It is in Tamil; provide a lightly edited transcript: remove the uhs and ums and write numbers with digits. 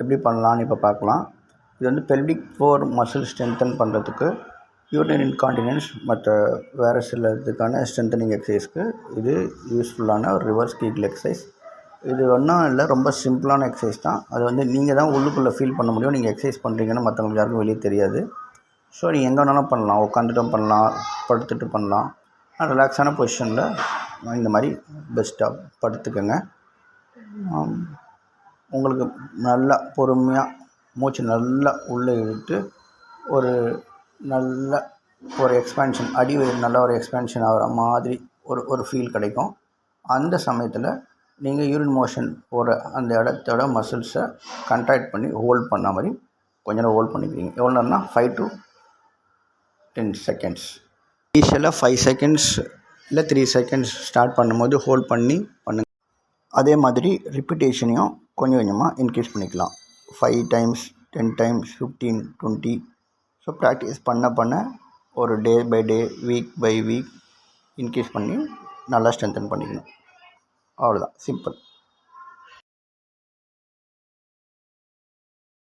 எப்படி பண்ணலான்னு இப்போ பார்க்கலாம். இது வந்து பெல்விக் ஃப்ளோர் மசில் ஸ்ட்ரென்தன் பண்ணுறதுக்கு, யூரினரி இன்கான்டினன்ஸ் மற்ற வேறு சில இதுக்கான ஸ்ட்ரென்தனிங் எக்ஸசைஸ்க்கு இது யூஸ்ஃபுல்லான ஒரு ரிவர்ஸ் கீகிள் எக்ஸசைஸ். இது ஒன்றும் இல்லை, ரொம்ப சிம்பிளான எக்ஸசைஸ் தான். அது வந்து நீங்கள் தான் உள்ளுக்குள்ளே ஃபீல் பண்ண முடியும். நீங்கள் எக்ஸசைஸ் பண்ணுறீங்கன்னு மற்றவங்களுக்கு யாருக்கும் வெளியே தெரியாது. ஸோ நீங்கள் எங்கே வேணாலும் பண்ணலாம். உட்காந்துட்டும் பண்ணலாம், படுத்துட்டு பண்ணலாம். ரிலாக்ஸான பொசிஷனில் இந்த மாதிரி பெஸ்ட்டாக படுத்துக்கோங்க. உங்களுக்கு நல்லா பொறுமையாக மூச்சு நல்லா உள்ளே இழுத்து ஒரு நல்ல ஒரு எக்ஸ்பேன்ஷன், அடி நல்ல ஒரு எக்ஸ்பேன்ஷன் ஆகிற மாதிரி ஒரு ஃபீல் கிடைக்கும். அந்த சமயத்தில் நீங்கள் யூரின் மோஷன் போகிற அந்த இடத்தோட மசில்ஸை கண்ட்ராக்ட் பண்ணி ஹோல்ட் பண்ண மாதிரி கொஞ்ச நேரம் ஹோல்ட் பண்ணிக்கிறீங்க. எவ்வளோ நேரம்னா 5 to 10 seconds. இனிஷியலாக 5 seconds இல்லை 3 seconds ஸ்டார்ட் பண்ணும்போது ஹோல்ட் பண்ணி பண்ணுங்கள். அதே மாதிரி ரிப்பீட்டேஷனையும் கொஞ்சம் கொஞ்சமாக இன்க்ரீஸ் பண்ணிக்கலாம். 5 times, 10 times, 15, 20. ஸோ ப்ராக்டிஸ் பண்ண ஒரு day by day, week by week increase பண்ணி நல்லா ஸ்ட்ரென்தன் பண்ணிக்கணும். அவ்வளோதான், சிம்பிள்.